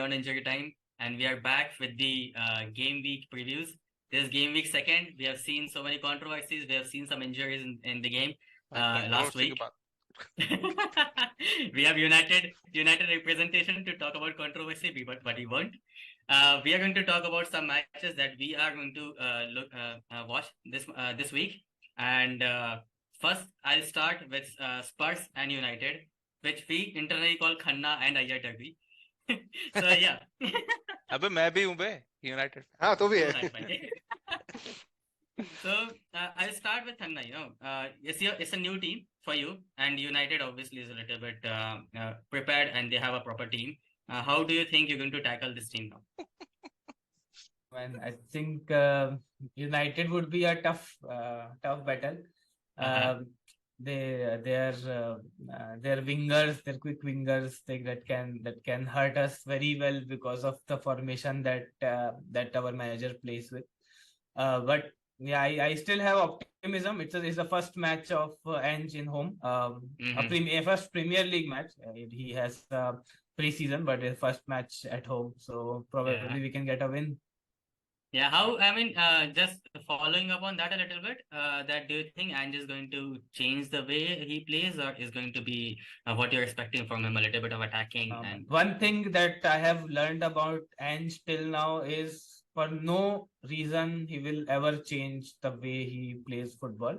beyond injury time, and we are back with the game week previews. This game week second. We have seen so many controversies. We have seen some injuries in the game भाई last controversy की week. बात. We have united representation to talk about controversy, but we won't. We are going to talk about some matches that we are going to watch this week. And first, I'll start with Spurs and United, which we internally call Khanna and Iyer derby. So yeah. अबे मैं भी हूँ बे United. हाँ तो भी Oh, है. right, fine. So I'll start with Khanna. It's a new team for you, and United obviously is a little bit prepared, and they have a proper team. How do you think you're going to tackle this team now? And I think United would be a tough battle. Their wingers, their quick wingers, that can hurt us very well because of the formation that our manager plays with. But yeah, I still have optimism. It's the first match of Ange in home. A first Premier League match. He has pre-season, but a first match at home. So probably we can get a win. Yeah, just following up on that a little bit, that do you think Ange is going to change the way he plays, or is going to be what you're expecting from him, a little bit of attacking? And one thing that I have learned about Ange till now is for no reason he will ever change the way he plays football.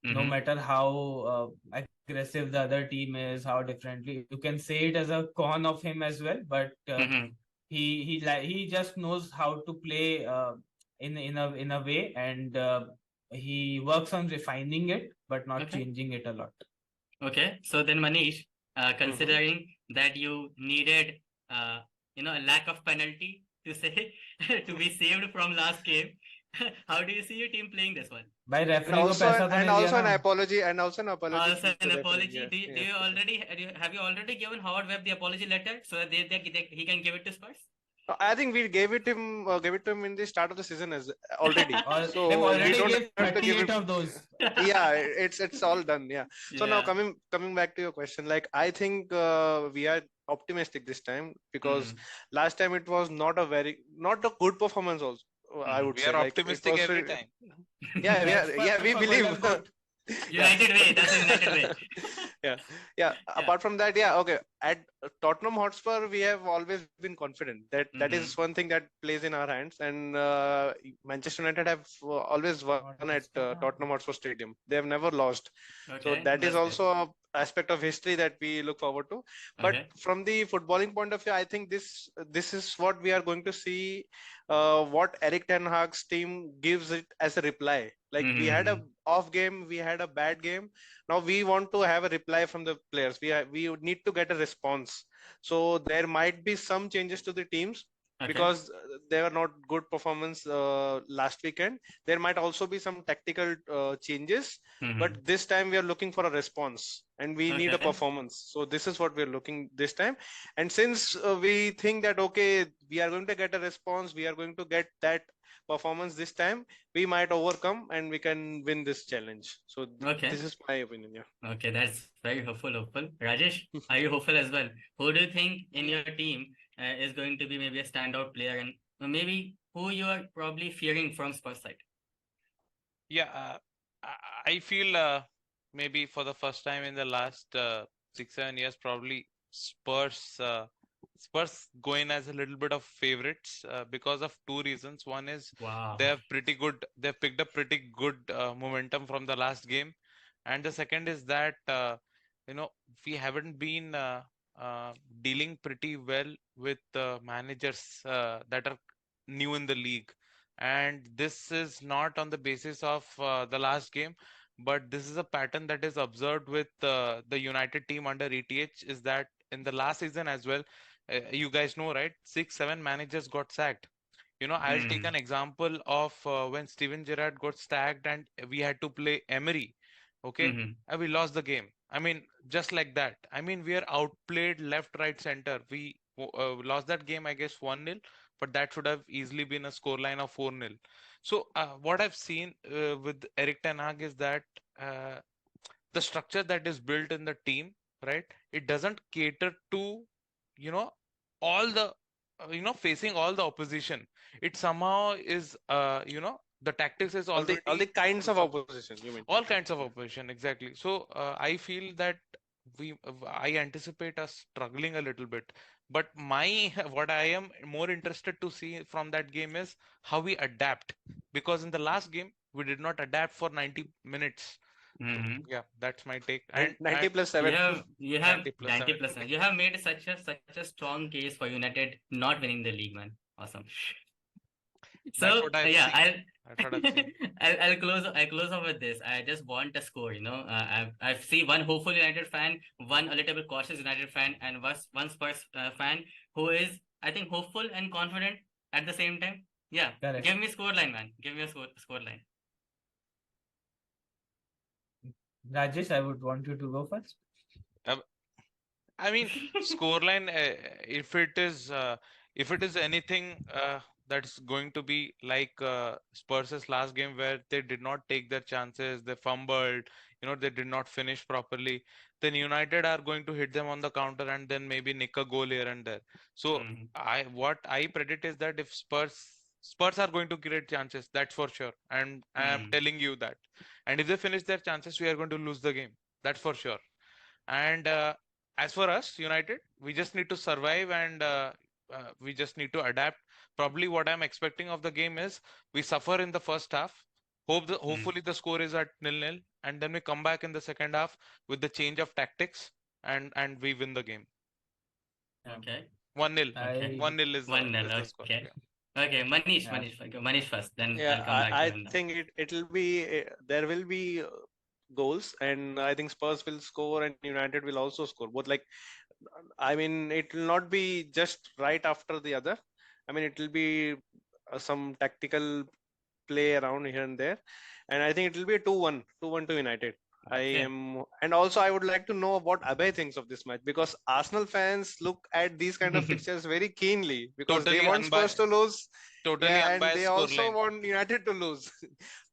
No matter how aggressive the other team is, how differently. You can say it as a con of him as well, but he just knows how to play in a way, and he works on refining it but not changing it a lot. Okay, so then Manish, considering that you needed a lack of penalty to say to be saved from last game, how do you see your team playing this one? By referee also an apology to Also an the apology. referee, Do you already have you already given Howard Webb the apology letter so that he can give it to Spurs? I think we gave it to him in the start of the season as already. So we don't have to give it of those. Yeah, it's all done. Yeah. So now coming back to your question, like I think we are optimistic this time because last time it was not a good performance also. I would say we are optimistic every time. Yeah, we believe. United way. That's a United way. Yeah. Apart from that, okay. At Tottenham Hotspur, we have always been confident that is one thing that plays in our hands. And Manchester United have always won at Tottenham Hotspur Stadium. They have never lost. So that is also an aspect of history that we look forward to. But from the footballing point of view, I think this is what we are going to see. What Erik ten Hag's team gives it as a reply. Like we had a off game, we had a bad game. Now we want to have a reply from the players. We need to get a response. So there might be some changes to the teams because they were not good performance last weekend. There might also be some tactical changes, but this time we are looking for a response and we need a performance. So this is what we're looking this time. And since we think that, we are going to get a response, we are going to get that performance this time, we might overcome and we can win this challenge. So this is my opinion. Yeah. Okay, that's very hopeful. Rajesh, are you hopeful as well? Who do you think in your team is going to be maybe a standout player, and maybe who you are probably fearing from Spurs side? Yeah, I feel maybe for the first time in the last 6-7 years, probably Spurs go in as a little bit of favorites because of two reasons. One is they've picked up pretty good momentum from the last game, and the second is that we haven't been dealing pretty well with managers that are new in the league, and this is not on the basis of the last game, but this is a pattern that is observed with the United team under ETH, is that in the last season as well, you guys know, right? 6-7 managers got sacked. I'll take an example of when Steven Gerrard got sacked and we had to play Emery. And we lost the game. I mean, just like that. I mean, we are outplayed left, right, center. We lost that game, I guess, 1-0, but that should have easily been a scoreline of 4-0. So what I've seen with Erik ten Hag is that the structure that is built in the team, right? It doesn't cater to all the facing all the opposition, it somehow is, the tactics is all the already kinds of opposition, you mean? all kinds of opposition, exactly. So I feel that I anticipate us struggling a little bit. But my what I am more interested to see from that game is how we adapt, because in the last game we did not adapt for 90 minutes. So Mhm. yeah, that's my take. And 90 plus You 7. have 90 plus 90 7. plus. You have made such a strong case for United not winning the league, man. Awesome. That's So what I've yeah, seen. That's what I've seen. I'll close off with this. I just want a score. I see one hopeful United fan, one a little bit cautious United fan, and one Spurs fan who is, I think, hopeful and confident at the same time. Yeah, Correct. give me score line, man. Give me a score line. Rajesh, I would want you to go first. I mean, scoreline. If it is anything that's going to be like Spurs' last game, where they did not take their chances, they fumbled, they did not finish properly, then United are going to hit them on the counter and then maybe nick a goal here and there. So Mhm. what I predict is that if Spurs are going to create chances, that's for sure, and I am telling you that. And if they finish their chances, we are going to lose the game. That's for sure. And as for us, United, we just need to survive, and we just need to adapt. Probably what I'm expecting of the game is we suffer in the first half. Hopefully the score is at 0-0, and then we come back in the second half with the change of tactics, and we win the game. Okay. 1-0. I 1-0 is the 1-0. score. Okay. Yeah. Okay, Manish, Yeah. Manish first. Then Yeah, I'll come back to I him now. think it'll be there will be goals, and I think Spurs will score and United will also score. Both, like, I mean, it will not be just right after the other. I mean, it will be some tactical play around here and there, and I think it will be a 2-1, 2-1 to United. I Okay. am, and also I would like to know what Abhay thinks of this match, because Arsenal fans look at these kind of fixtures very keenly because they Totally want Spurs to lose. totally Yeah, and they unbiased also scoreline. want United to lose.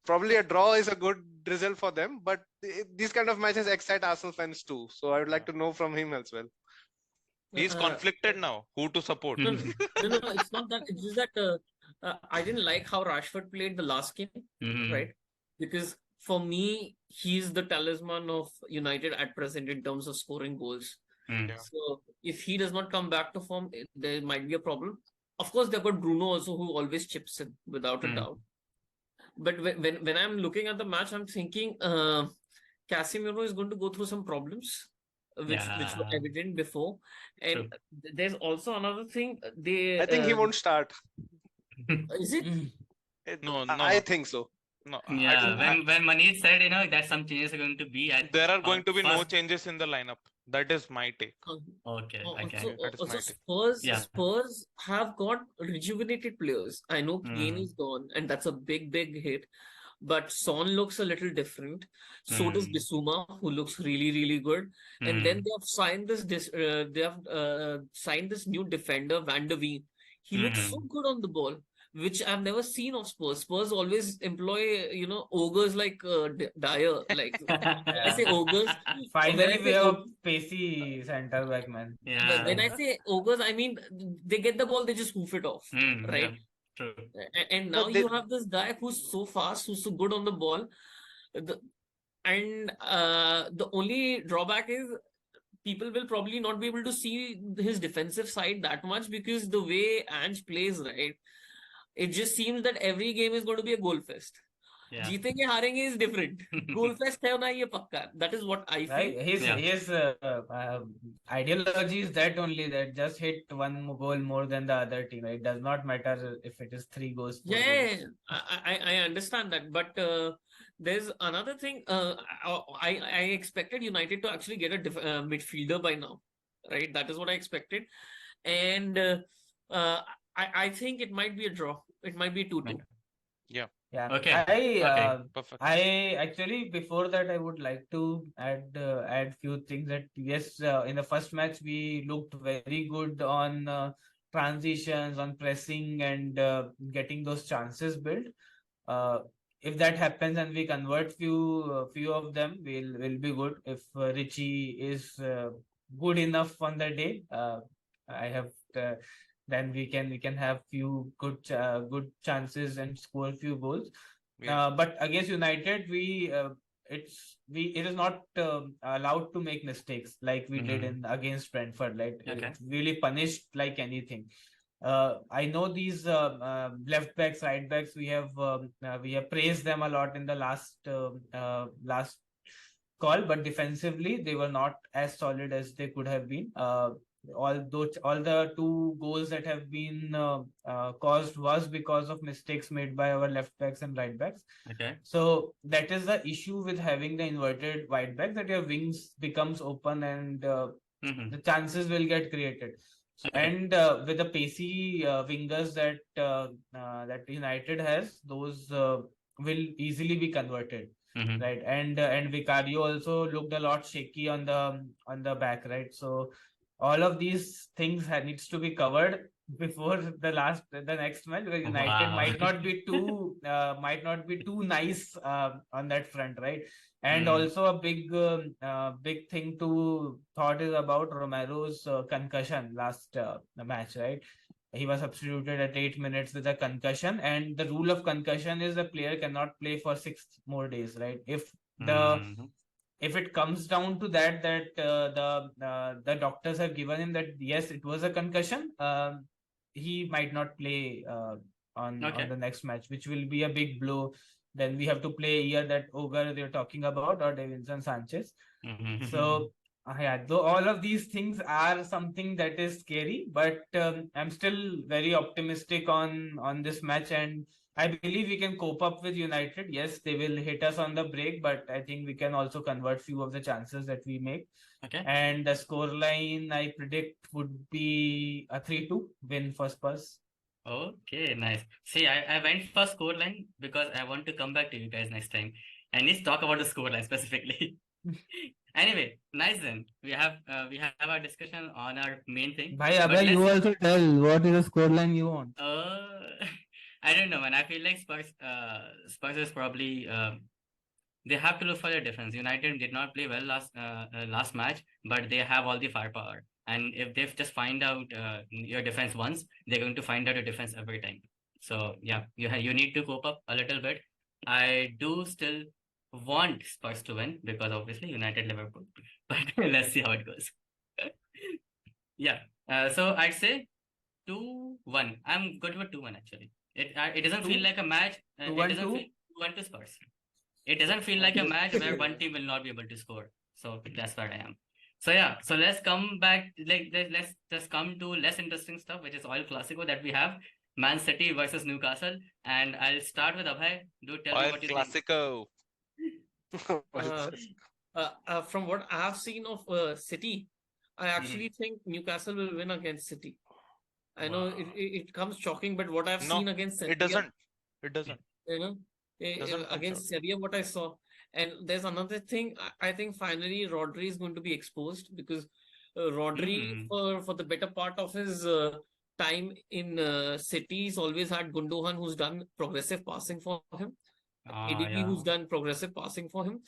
Probably a draw is a good result for them, but these kind of matches excite Arsenal fans too. So I would like to know from him as well. He's Uh, conflicted now. Who to support? no, no, it's not that. It's just that I didn't like how Rashford played the last game, Mhm. right? Because for me, he's the talisman of United at present in terms of scoring goals. Mm. Yeah. So if he does not come back to form, there might be a problem. Of course, they've got Bruno also, who always chips in without a Mm. doubt. But when I'm looking at the match, I'm thinking Casemiro is going to go through some problems, which were Yeah. evident before. And True. there's also another thing. I think he won't start. Is it? No, I think so. no. Yeah, when Manish said, that some changes are going to be, There are going to be no first. changes in the lineup. That is my take. Okay, okay. Also, That is also my take. Yeah. Spurs have got rejuvenated players. I know Kane Mm. is gone, and that's a big hit. But Son looks a little different. So does Mm. Bissouma, who looks really good. And then Mm. they have signed this new defender, Van der Veen. He looks so Mm. good on the ball, which I've never seen of Spurs. Spurs always employ, ogres like Dyer. Like, when I say ogres, Finally, we have a pacey center back, man. Yeah. when I say ogres, I mean they get the ball, they just hoof it off, Mm, right? yeah. True. And No, now you have this guy who's so fast, who's so good on the ball. The only drawback is people will probably not be able to see his defensive side that much, because the way Ange plays, right? It just seems that every game is going to be a goal fest. Yeah. जीतेंगे हारेंगे is different. Goal fest है ना ये पक्का. That is what I feel. Right? His Yeah. ideology is that only, that just hit one goal more than the other team. It does not matter if it is 3 goals, 4 goals. Yeah, I understand that, but there's another thing. I expected United to actually get a midfielder by now, right? That is what I expected, and I think it might be a draw. It might be 2-2. Yeah. Yeah. Okay. Okay. Perfect. I actually, before that, I would like to add few things. That yes, in the first match we looked very good on transitions, on pressing, and getting those chances built. If that happens and we convert few of them, we'll be good. If Richie is good enough on the day, I have then we can have few good chances and score a few goals. Yes. But against United, it is not allowed to make mistakes like we did in against Brentford. Like Okay. it's really punished like anything. I know these left backs, right backs. We have praised them a lot in the last call, but defensively they were not as solid as they could have been. All the two goals that have been caused was because of mistakes made by our left backs and right backs. Okay. So that is the issue with having the inverted wide back, that your wings becomes open and the chances will get created. Okay. And with the pacey wingers that United has, those will easily be converted. Right, and Vicario also looked a lot shaky on the back, right? So all of these things needs to be covered before the next match, because United Wow. might not be too nice on that front, right? And also a big thing to thought is about Romero's concussion last match, right? He was substituted at 8 minutes with a concussion, and the rule of concussion is the player cannot play for 6 more days, right? If it comes down to the doctors have given him that yes, it was a concussion, he might not play on the next match, which will be a big blow. Then we have to play Iyer, that ogre they're talking about, or Davinson Sanchez. So yeah, though all of these things are something that is scary, but I'm still very optimistic on this match, and I believe we can cope up with United. Yes, they will hit us on the break, but I think we can also convert few of the chances that we make. Okay. And the score line I predict would be a 3-2 win for Spurs. Okay, nice. See, I went for scoreline because I want to come back to you guys next time and let's talk about the scoreline specifically. Anyway, nice then. We have our discussion on our main thing. Bhai, But Abhay, you also tell what is the scoreline you want. I don't know, man. I feel like Spurs is probably they have to look for their defense. United did not play well last match, but they have all the firepower. And if they just find out your defense once, they're going to find out your defense every time. So yeah, you need to cope up a little bit. I do still want Spurs to win because obviously United Liverpool. But let's see how it goes. Yeah. So I'd say 2-1. I'm good with 2-1 actually. It doesn't feel like a match. It doesn't feel 2-1 to Spurs. It doesn't feel like a match where one team will not be able to score. So that's where I am. So yeah, so let's come back. Let's just come to less interesting stuff, which is Oil Clasico that we have. Man City versus Newcastle, and I'll start with Abhay. Do tell me what you Clasico. From what I have seen of City, I actually think Newcastle will win against City. I know it comes shocking, but what I've seen against Sevilla, it doesn't. You know, against Sevilla, what I saw. And there's another thing. I think finally Rodri is going to be exposed, because Rodri, for the better part of his time in City, he's always had Gundogan, who's done progressive passing for him. ADP, who's done progressive passing for him.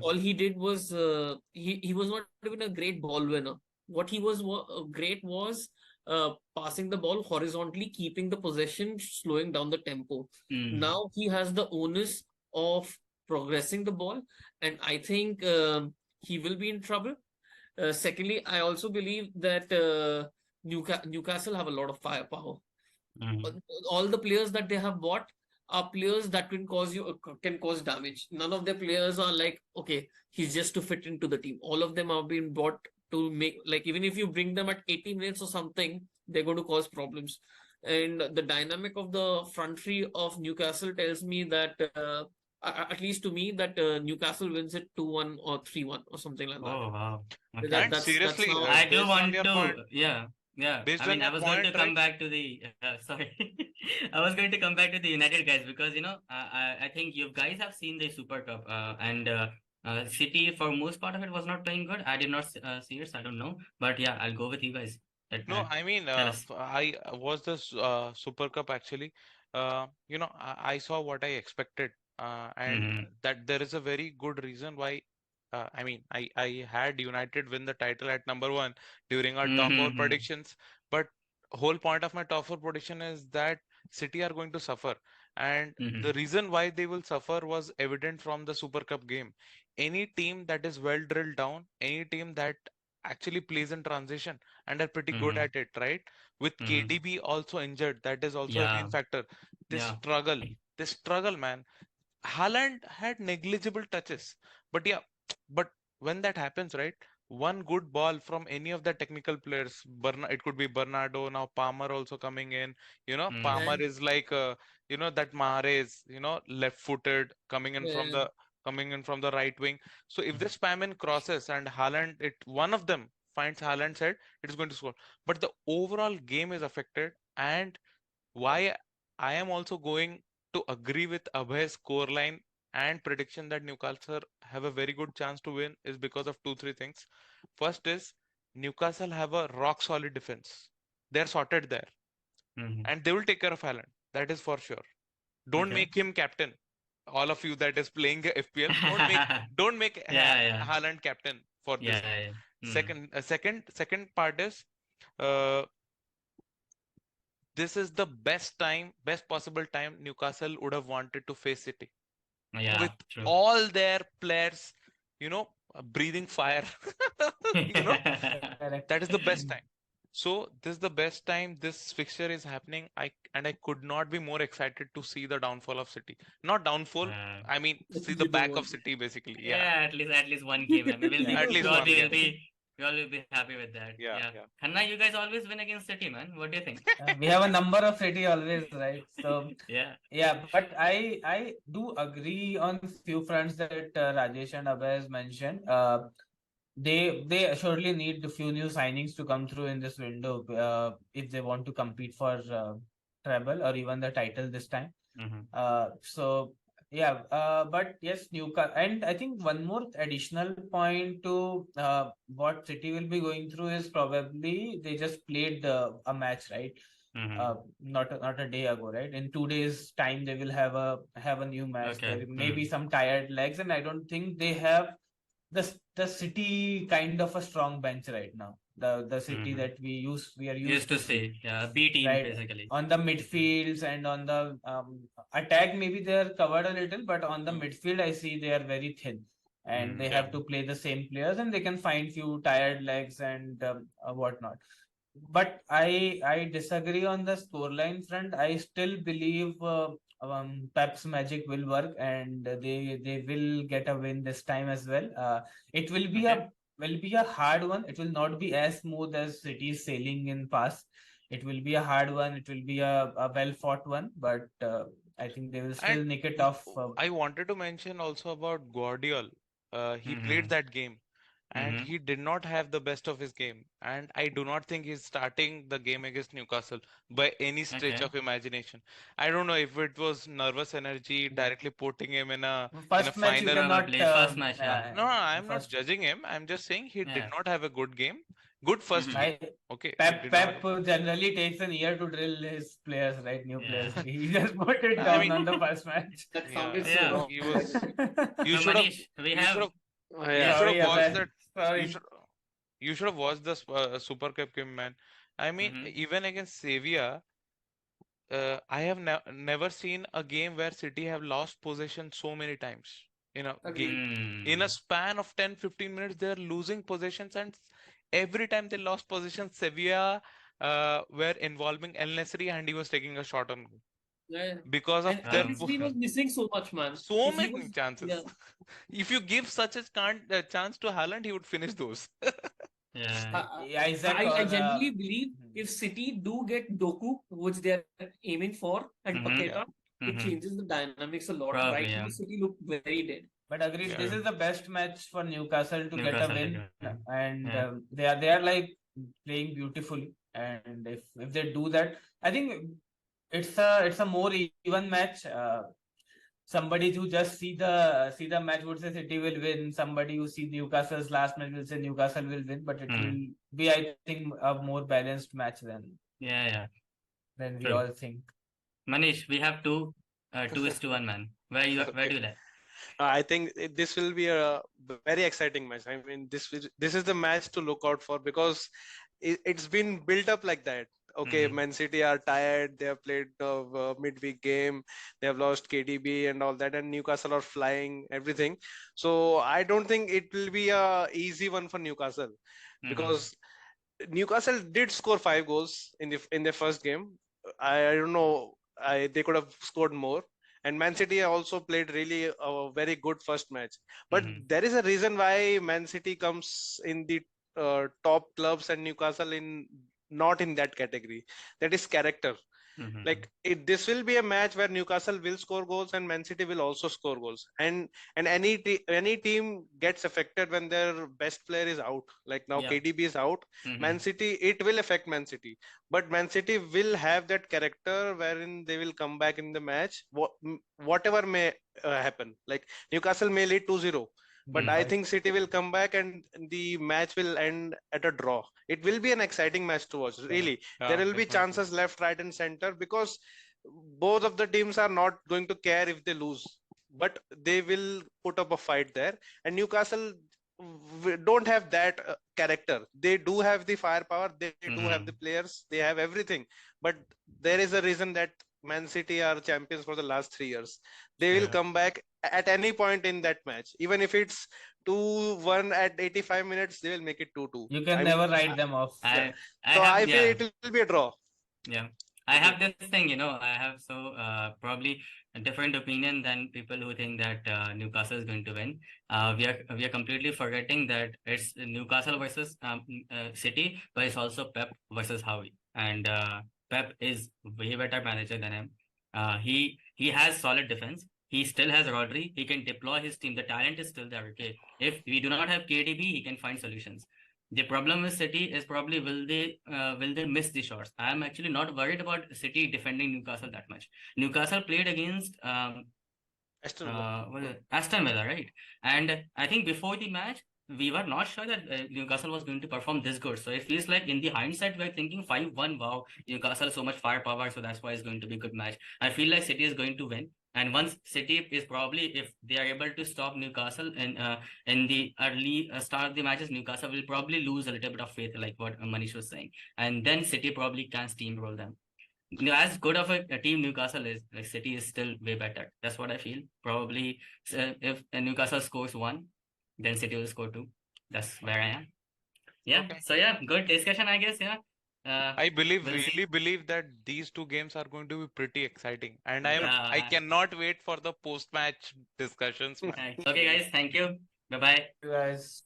All he did was he was not even a great ball winner. What he was great was passing the ball horizontally, keeping the possession, slowing down the tempo. Now he has the onus of progressing the ball, and I think he will be in trouble. Secondly, I also believe that Newcastle have a lot of firepower. All the players that they have bought are players that can cause damage. None of their players are like, okay, he's just to fit into the team. All of them have been bought to make, like, even if you bring them at 80 minutes or something, they're going to cause problems. And the dynamic of the front three of Newcastle tells me that, at least to me, that Newcastle wins it 2-1 or 3-1 or something like that. Oh, wow. Okay. And seriously, I do want to, point, yeah. Based I mean, on I was your going to point, come right? back to the, sorry, I was going to come back to the United guys because, I think you guys have seen the Super Cup and City for most part of it was not playing good. I did not see it, so I don't know. But yeah, I'll go with you guys. No, I mean, I was this Super Cup actually. I saw what I expected, and that there is a very good reason why. I had United win the title at number 1 during our top 4 predictions, but whole point of my top four prediction is that City are going to suffer. And the Mm-hmm. reason why they will suffer was evident from the Super Cup game. Any team that is well drilled down, any team that actually plays in transition and are pretty good Mm-hmm. at it, right? With Mm-hmm. KDB also injured, that is also a Yeah. main factor. They Yeah. struggle. They struggle, man. Haaland had negligible touches, but yeah, but when that happens, right? One good ball from any of the technical players, it could be Bernardo, now Palmer also coming in. Mm-hmm. Palmer And is like, that Mahrez, left-footed, uh, coming in from the right wing. So if they spam in crosses and Haaland, one of them finds Haaland's head, it is going to score. But the overall game is affected, and why I am also going to agree with Abhay's scoreline and prediction that Newcastle have a very good chance to win is because of two, three things. First is Newcastle have a rock solid defense. They're sorted there Mm-hmm. and they will take care of Haaland. That is for sure. Don't Okay. make him captain. All of you that is playing FPL, don't make Yeah, yeah. Haaland captain for this Yeah, game. yeah. Mm-hmm. Second part is uh, this is the best possible time Newcastle would have wanted to face City with Yeah, true. all their players, breathing fire. you know, Correct. that is the best time. So this is the best time this fixture is happening. I could not be more excited to see the downfall of City. Not downfall. Uh, I mean, see the you don't back of want City basically. Yeah, yeah, at least one game. I mean, Yeah. at we least all one will game. be happy with that. Yeah, Yeah. yeah. Khanna, you guys always win against City, man. What do you think? We have a number of City always, right? So Yeah. yeah, but I do agree on few fronts that Rajesh and Abhay has mentioned. They surely need a few new signings to come through in this window if they want to compete for treble or even the title this time. Mm-hmm. So yeah, but yes, Newcastle, and I think one more additional point to what City will be going through is probably they just played a match, right? Mm-hmm. Not a day ago, right? In 2 days' time, they will have a new match. Okay. There may be some tired legs, and I don't think they have the City kind of a strong bench right now. The City Mm-hmm. that we are Used used to to see, see. Yeah, B team right? basically. On the midfields and on the attack, maybe they are covered a little, but on the Mm. midfield, I see they are very thin, and they Mm. Yeah. have to play the same players, and they can find few tired legs and whatnot. But I disagree on the scoreline front. I still believe Pep's magic will work, and they will get a win this time as well. It Okay. will be a hard one. It will not be as smooth as City's sailing in past. It will be a hard one. It will be a well fought one, but I think they will And still nick it off. I wanted to mention also about Guardiola. He played Mm-hmm. that game and Mm-hmm. he did not have the best of his game. And I do not think he's starting the game against Newcastle by any stretch Okay. of imagination. I don't know if it was nervous energy directly putting him in a First match you final. cannot. Probably first match. Yeah. No, I'm not First, judging him. I'm just saying he did Yeah. not have a good game. Good first Mm-hmm. game. I Okay, he Pep did not. Pep generally takes an year to drill his players, right? New Yeah. players. He just put it I down mean, on the first match. that yeah, sounded so Yeah. wrong. he was. You So should have. Manish, we You should have have. You yeah. should have Sorry, watched Abhay. that. You Sorry. should. You should have watched the Super Cup game, man. I mean, Mm-hmm. even against Sevilla, I have never seen a game where City have lost possession so many times in a game. Agreed. In a Mm. span of 10, 15 minutes, they're losing possessions, and every time they lost possession, Sevilla were involving El Nesri, and he was taking a shot on goal Yeah. because of And their Wow. Nesri was missing so much, man. so If he many was, yeah, chances. If you give such a chance to Haaland, he would finish those. Yeah. Isaac I or genuinely believe if City do get Doku, which they're aiming for, and Mm-hmm. Yeah, Paqueta, it Mm-hmm. changes the dynamics a lot. Right Probably, now, yeah. City look very dead. but agreed, yeah. this True. is the best match for Newcastle to get a Newcastle win, again. and Yeah. they are like playing beautifully. And if they do that, I think it's a more even match. Somebody who just see the match would say City will win. Somebody who see Newcastle's last match will say Newcastle will win. But it Mm. will be, I think, a more balanced match Yeah, yeah. than we True. all think. Manish, we have 2-1, man. Where Okay. do you like? I think this will be a very exciting match. I mean, this is the match to look out for because it's been built up like that. okay, Mhm. Man City are tired. They have played midweek game. They have lost KDB and all that, and Newcastle are flying everything. So I don't think it will be a easy one for Newcastle, Mhm. because Newcastle did score 5 goals in their first game. I don't know. They could have scored more. And Man City also played really a very good first match. But Mhm. there is a reason why Man City comes in the top clubs and Newcastle in not in that category. That is character. Mhm. Like this will be a match where Newcastle will score goals and Man City will also score goals. And any team gets affected when their best player is out. Like now Yeah. KDB is out. Man Mhm. City, it will affect Man City, but Man City will have that character wherein they will come back in the match. Whatever may happen. Like Newcastle may lead 2-0, but I Mhm. think City will come back and the match will end at a draw. It will be an exciting match to watch. Really, there Yeah, will be definitely. chances left, right, and center, because both of the teams are not going to care if they lose, but they will put up a fight there. And Newcastle don't have that character. They do have the firepower, they do have the Mhm. players, they have everything, but there is a reason that Man City are champions for the last 3 years. They will Sure. come back at any point in that match, even if it's 2-1 at 85 minutes, they will make it 2-2. You can I'm never write them off. Yeah, I so have, I feel yeah. it will be a draw. Yeah, I It'll be a have draw. this thing, I have probably a different opinion than people who think that Newcastle is going to win. We are completely forgetting that it's Newcastle versus City, but it's also Pep versus Howie, and Pep is way better manager than him. He has solid defense. He still has Rodri. He can deploy his team. The talent is still there. Okay, if we do not have KDB, he can find solutions. The problem with City is probably will they miss the shots? I am actually not worried about City defending Newcastle that much. Newcastle played against Aston Villa. Aston Villa, right? And I think before the match, we were not sure that Newcastle was going to perform this good. So it feels like in the hindsight, we're thinking 5-1. Wow, Newcastle so much firepower, so that's why it's going to be a good match. I feel like City is going to win. And once City is probably, if they are able to stop Newcastle in the early start of the matches, Newcastle will probably lose a little bit of faith, like what Manish was saying. And then City probably can steamroll them. As good of a team Newcastle is, like City is still way better. That's what I feel. Probably if Newcastle scores one, then City will score two. That's where I am. Yeah. Okay. So yeah, good discussion, I guess. Yeah. I believe, We'll see. really believe that these two games are going to be pretty exciting, and I Yeah. cannot wait for the post-match discussions, man. Okay, guys. Thank you. Bye bye. You guys.